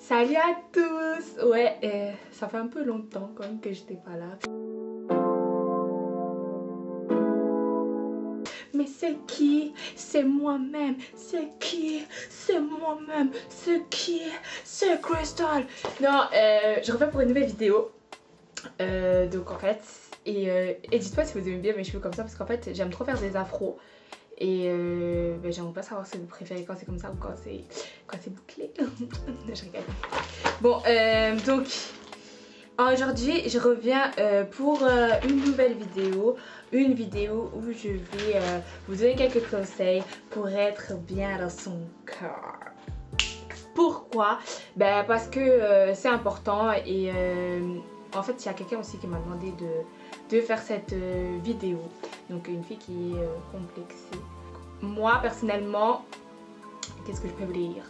Salut à tous. Ouais, ça fait un peu longtemps quand même que j'étais pas là. Mais c'est qui? C'est moi-même. C'est qui? C'est moi-même. C'est qui? C'est Crystal. Non, je reviens pour une nouvelle vidéo. Donc en fait, et dites-moi si vous aimez bien mes cheveux comme ça, parce qu'en fait j'aime trop faire des afros. Et j'aimerais pas savoir si vous préférez quand c'est comme ça ou quand c'est bouclé. Je rigole. Bon, donc aujourd'hui je reviens pour une nouvelle vidéo. Une vidéo où je vais vous donner quelques conseils pour être bien dans son corps. Pourquoi? Ben parce que c'est important et en fait il y a quelqu'un aussi qui m'a demandé de faire cette vidéo. Donc une fille qui est complexée. Moi personnellement, qu'est-ce que je peux vous dire?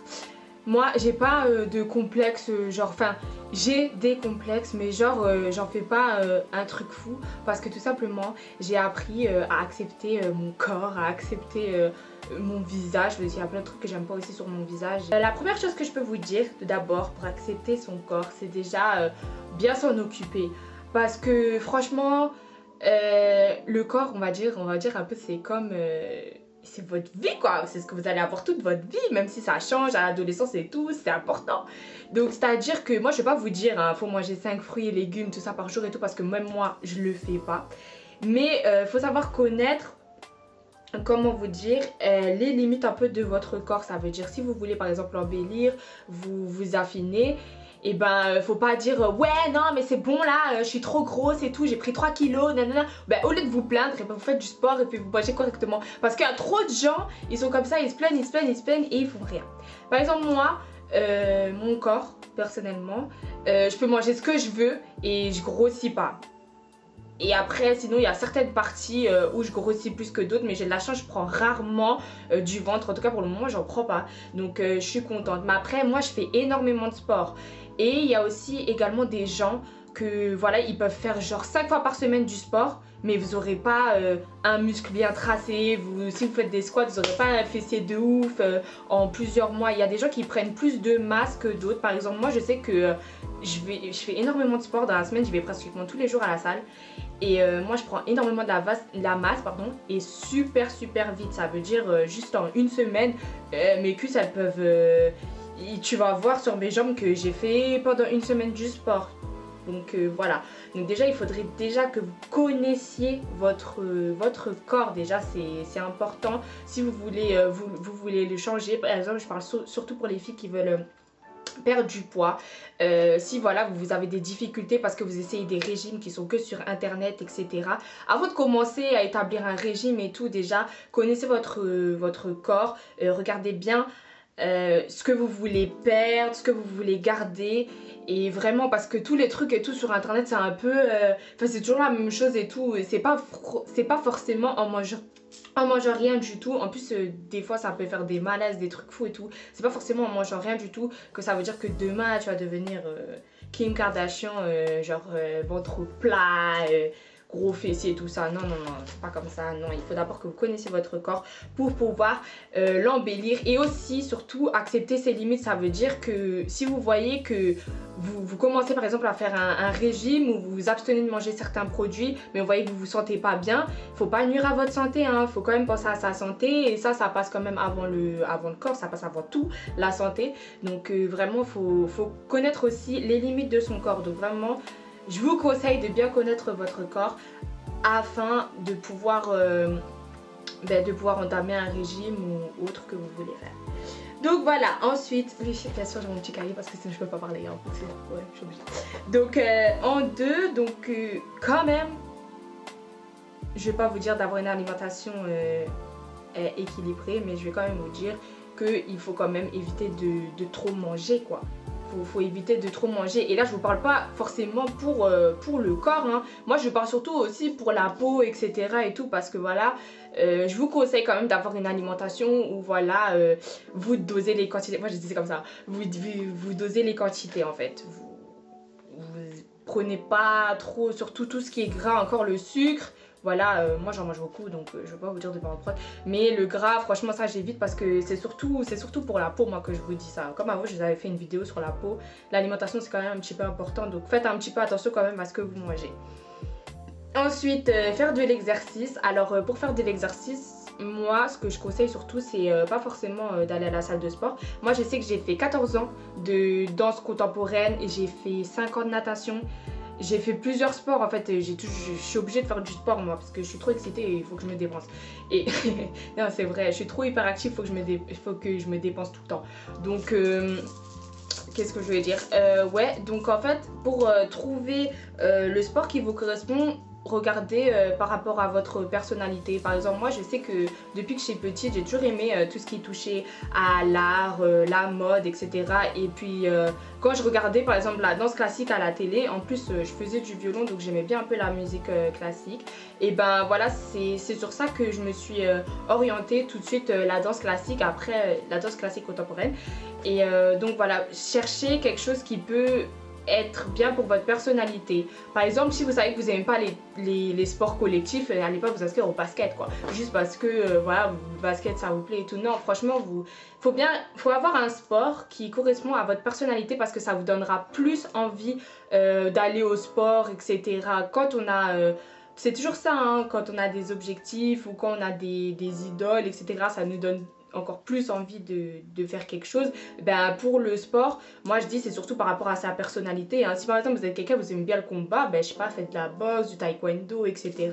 Moi j'ai pas de complexe, genre, enfin j'ai des complexes mais genre j'en fais pas un truc fou, parce que tout simplement j'ai appris à accepter mon corps, à accepter mon visage. Il y a plein de trucs que j'aime pas aussi sur mon visage. La première chose que je peux vous dire tout d'abord pour accepter son corps, c'est déjà bien s'en occuper, parce que franchement le corps, on va dire un peu, c'est comme c'est votre vie quoi, c'est ce que vous allez avoir toute votre vie, même si ça change à l'adolescence et tout, c'est important. Donc c'est à dire que moi je vais pas vous dire hein, faut manger 5 fruits et légumes tout ça par jour et tout, parce que même moi je le fais pas. Mais faut savoir connaître, comment vous dire, les limites un peu de votre corps. Ça veut dire si vous voulez par exemple embellir, vous affiner, et ben faut pas dire ouais non mais c'est bon là, je suis trop grosse et tout, j'ai pris 3 kilos, nanana. Ben au lieu de vous plaindre, et ben, vous faites du sport et puis vous mangez correctement, parce qu'il y a trop de gens, ils sont comme ça, ils se plaignent et ils font rien. Par exemple moi, mon corps personnellement, je peux manger ce que je veux et je grossis pas. Et après sinon il y a certaines parties où je grossis plus que d'autres, mais j'ai de la chance, je prends rarement du ventre, en tout cas pour le moment j'en prends pas, donc je suis contente. Mais après moi je fais énormément de sport, et il y a aussi également des gens que voilà, ils peuvent faire genre 5 fois par semaine du sport, mais vous aurez pas un muscle bien tracé. Si vous faites des squats, vous aurez pas un fessier de ouf en plusieurs mois. Il y a des gens qui prennent plus de masse que d'autres. Par exemple moi je sais que je fais énormément de sport dans la semaine, je vais pratiquement tous les jours à la salle. Et moi je prends énormément de la masse pardon, et super vite. Ça veut dire juste en une semaine mes cuisses elles peuvent tu vas voir sur mes jambes que j'ai fait pendant une semaine du sport. Donc voilà, donc déjà il faudrait déjà que vous connaissiez votre corps. Déjà c'est important si vous voulez vous voulez le changer. Par exemple je parle surtout pour les filles qui veulent perdre du poids. Si voilà vous avez des difficultés parce que vous essayez des régimes qui sont que sur internet etc, avant de commencer à établir un régime et tout, déjà connaissez votre corps, regardez bien ce que vous voulez perdre, ce que vous voulez garder. Et vraiment parce que tous les trucs et tout sur internet c'est un peu enfin c'est toujours la même chose et tout, c'est pas forcément en mangeant rien du tout. En plus des fois ça peut faire des malaises, des trucs fous et tout. C'est pas forcément en mangeant rien du tout que ça veut dire que demain tu vas devenir Kim Kardashian, genre ventre plat, gros fessiers et tout ça. Non, c'est pas comme ça. Non, il faut d'abord que vous connaissiez votre corps pour pouvoir l'embellir, et aussi surtout accepter ses limites. Ça veut dire que si vous voyez que vous commencez par exemple à faire un régime ou vous vous abstenez de manger certains produits, mais vous voyez que vous vous sentez pas bien, faut pas nuire à votre santé hein. Faut quand même penser à sa santé, et ça passe quand même avant le corps, ça passe avant tout la santé. Donc vraiment faut connaître aussi les limites de son corps. Donc vraiment je vous conseille de bien connaître votre corps afin de pouvoir entamer un régime ou autre que vous voulez faire. Donc voilà, ensuite, bien sûr j'ai mon petit cahier parce que sinon je peux pas parler hein. Ouais, je suis obligée. Donc en deux, donc quand même, je vais pas vous dire d'avoir une alimentation équilibrée, mais je vais quand même vous dire qu'il faut quand même éviter de trop manger quoi. Faut éviter de trop manger, et là je vous parle pas forcément pour le corps hein. Moi je parle surtout aussi pour la peau etc et tout, parce que voilà je vous conseille quand même d'avoir une alimentation où voilà vous dosez les quantités. Moi je disais comme ça, vous dosez les quantités en fait. Vous prenez pas trop, surtout tout ce qui est gras, encore le sucre. voilà, moi j'en mange beaucoup donc je vais pas vous dire de pas en prendre. Mais le gras, franchement ça j'évite parce que c'est surtout pour la peau moi que je vous dis ça. Comme avant je vous avais fait une vidéo sur la peau, l'alimentation c'est quand même un petit peu important, donc faites un petit peu attention quand même à ce que vous mangez. Ensuite, faire de l'exercice. Alors pour faire de l'exercice, moi ce que je conseille surtout c'est pas forcément d'aller à la salle de sport. Moi je sais que j'ai fait 14 ans de danse contemporaine et j'ai fait 5 ans de natation. J'ai fait plusieurs sports en fait, je suis obligée de faire du sport moi parce que je suis trop excitée et il faut que je me dépense. Et non c'est vrai, je suis trop hyperactive, il faut que je me dépense tout le temps. Donc qu'est-ce que je voulais dire, ouais, donc en fait pour trouver le sport qui vous correspond, regardez par rapport à votre personnalité. Par exemple moi je sais que depuis que je suis petite j'ai toujours aimé tout ce qui touchait à l'art, la mode, etc. Et puis quand je regardais par exemple la danse classique à la télé, en plus je faisais du violon donc j'aimais bien un peu la musique classique. Et ben voilà, c'est sur ça que je me suis orientée tout de suite la danse classique, après la danse classique contemporaine. Et donc voilà, cherchez quelque chose qui peut être bien pour votre personnalité. Par exemple, si vous savez que vous n'aimez pas les sports collectifs, n'allez pas vous inscrire au basket quoi. Juste parce que voilà, le basket ça vous plaît et tout. Non, franchement, faut avoir un sport qui correspond à votre personnalité parce que ça vous donnera plus envie d'aller au sport, etc. Quand on a c'est toujours ça, hein, quand on a des objectifs ou quand on a des idoles, etc. Ça nous donne encore plus envie de faire quelque chose. Ben, pour le sport, moi je dis c'est surtout par rapport à sa personnalité, hein. Si par exemple vous êtes quelqu'un, vous aimez bien le combat, ben je sais pas, faites de la boxe, du taekwondo, etc.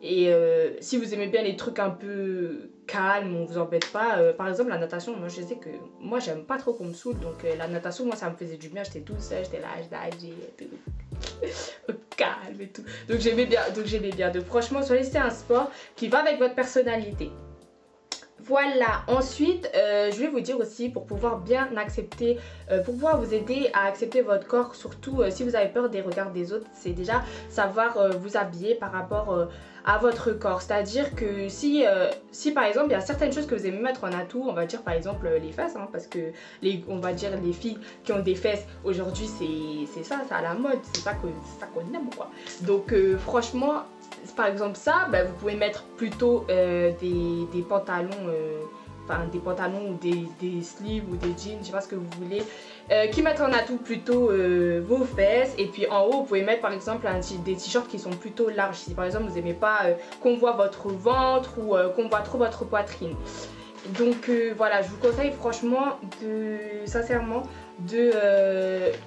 Et si vous aimez bien les trucs un peu calmes, on vous embête pas, par exemple la natation, moi je sais que moi j'aime pas trop qu'on me saoule, donc la natation moi ça me faisait du bien, j'étais toute seule, j'étais là, je nageais et tout. Calme et tout. Donc j'aimais bien, donc franchement choisissez un sport qui va avec votre personnalité. Voilà, ensuite je vais vous dire aussi pour pouvoir bien accepter, pour pouvoir vous aider à accepter votre corps, surtout si vous avez peur des regards des autres, c'est déjà savoir vous habiller par rapport à votre corps. C'est-à-dire que si par exemple il y a certaines choses que vous aimez mettre en atout, on va dire par exemple les fesses, hein, parce que on va dire les filles qui ont des fesses aujourd'hui c'est ça, c'est à la mode, c'est ça qu'on aime quoi. Donc franchement, par exemple ça, bah, vous pouvez mettre plutôt des pantalons, enfin des pantalons ou des sleeves ou des jeans, je sais pas ce que vous voulez, qui mettent en atout plutôt vos fesses. Et puis en haut vous pouvez mettre par exemple des t-shirts qui sont plutôt larges, si par exemple vous n'aimez pas qu'on voit votre ventre ou qu'on voit trop votre poitrine. Donc voilà, je vous conseille franchement sincèrement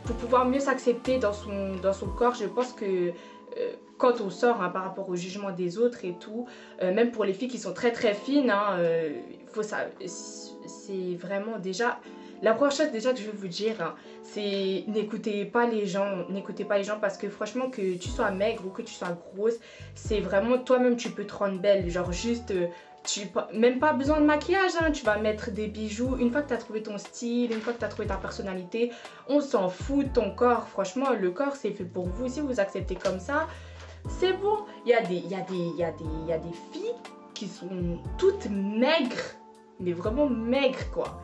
pour pouvoir mieux s'accepter dans son corps. Je pense que quand on sort hein, par rapport au jugement des autres et tout, même pour les filles qui sont très très fines, hein, c'est vraiment déjà la première chose déjà que je vais vous dire, hein, c'est n'écoutez pas les gens parce que franchement que tu sois maigre ou que tu sois grosse, c'est vraiment toi-même tu peux te rendre belle, genre juste même pas besoin de maquillage, hein, tu vas mettre des bijoux. Une fois que tu as trouvé ton style, une fois que tu as trouvé ta personnalité, on s'en fout de ton corps. Franchement, le corps c'est fait pour vous. Si vous acceptez comme ça, c'est bon. Il y a des filles qui sont toutes maigres, mais vraiment maigres quoi.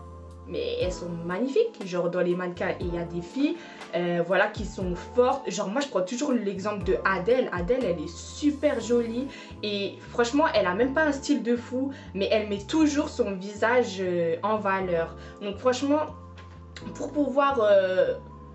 Mais elles sont magnifiques, genre dans les mannequins. Et il y a des filles voilà, qui sont fortes. Genre moi je prends toujours l'exemple de Adèle. Adèle elle est super jolie. Et franchement elle a même pas un style de fou. Mais elle met toujours son visage en valeur. Donc franchement pour pouvoir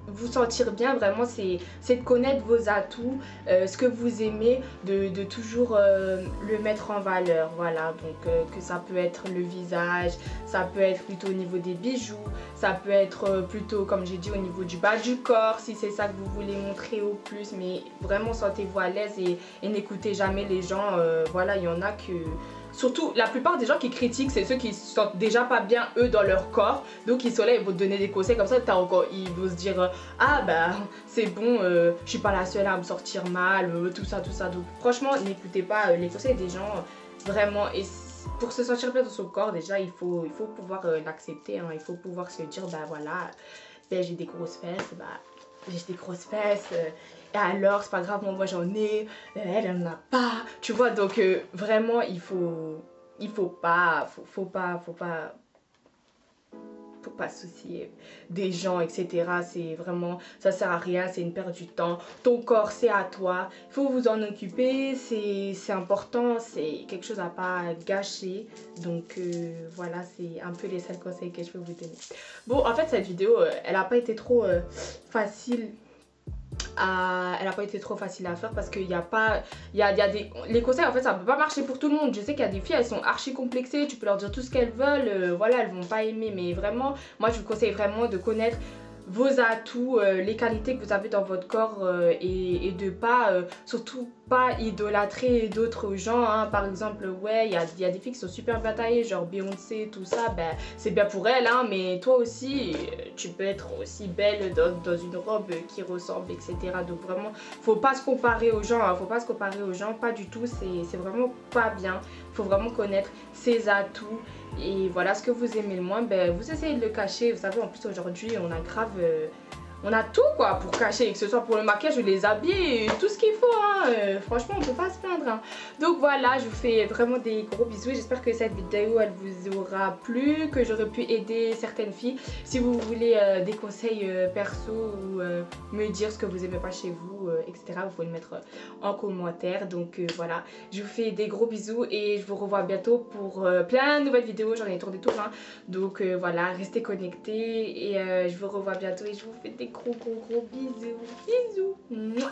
vous sentir bien vraiment c'est de connaître vos atouts, ce que vous aimez, de toujours le mettre en valeur. Voilà, donc que ça peut être le visage, ça peut être plutôt au niveau des bijoux, ça peut être plutôt comme j'ai dit au niveau du bas du corps si c'est ça que vous voulez montrer au plus. Mais vraiment sentez-vous à l'aise et n'écoutez jamais les gens. Voilà, il y en a que surtout, la plupart des gens qui critiquent, c'est ceux qui se sentent déjà pas bien eux dans leur corps. Donc ils sont là, ils vont te donner des conseils comme ça. Ils vont se dire ah bah c'est bon, je suis pas la seule à me sortir mal, tout ça. Donc franchement, n'écoutez pas les conseils des gens, vraiment. Et pour se sentir bien dans son corps, déjà il faut pouvoir l'accepter, hein. Il faut pouvoir se dire bah voilà, ben, j'ai des grosses fesses, bah j'ai des grosses fesses. Et alors c'est pas grave, moi j'en ai, elle en a pas, tu vois. Donc vraiment il faut pas faut pas se soucier des gens, etc. C'est vraiment, ça sert à rien, c'est une perte du temps. Ton corps, c'est à toi, il faut vous en occuper, c'est important, c'est quelque chose à pas gâcher. Donc voilà, c'est un peu les seuls conseils que je peux vous donner. Bon, en fait, cette vidéo, elle n'a pas été trop facile. Elle n'a pas été trop facile à faire parce qu'il n'y a pas, il y a des, les conseils en fait ça peut pas marcher pour tout le monde. Je sais qu'il y a des filles, elles sont archi complexées, tu peux leur dire tout ce qu'elles veulent, voilà, elles vont pas aimer, mais vraiment moi je vous conseille vraiment de connaître vos atouts, les qualités que vous avez dans votre corps et de pas, surtout pas idolâtrer d'autres gens, hein. Par exemple, ouais, il y a des filles qui sont super bien taillées, genre Beyoncé, tout ça, ben c'est bien pour elles, hein, mais toi aussi, tu peux être aussi belle dans une robe qui ressemble, etc. Donc vraiment, faut pas se comparer aux gens, hein, faut pas se comparer aux gens, pas du tout, c'est vraiment pas bien. Faut vraiment connaître ses atouts. Et voilà, ce que vous aimez le moins, ben, vous essayez de le cacher. Vous savez, en plus aujourd'hui, on a grave... on a tout quoi pour cacher, que ce soit pour le maquillage ou les habits, tout ce qu'il faut, hein. Franchement on peut pas se plaindre, hein. Donc voilà, je vous fais vraiment des gros bisous et j'espère que cette vidéo elle vous aura plu, que j'aurais pu aider certaines filles. Si vous voulez des conseils perso ou me dire ce que vous aimez pas chez vous, etc., vous pouvez le mettre en commentaire. Donc voilà, je vous fais des gros bisous et je vous revois bientôt pour plein de nouvelles vidéos. J'en ai tourné tout plein, donc voilà, restez connectés et je vous revois bientôt et je vous fais des gros bisous. Bisous. Mouah.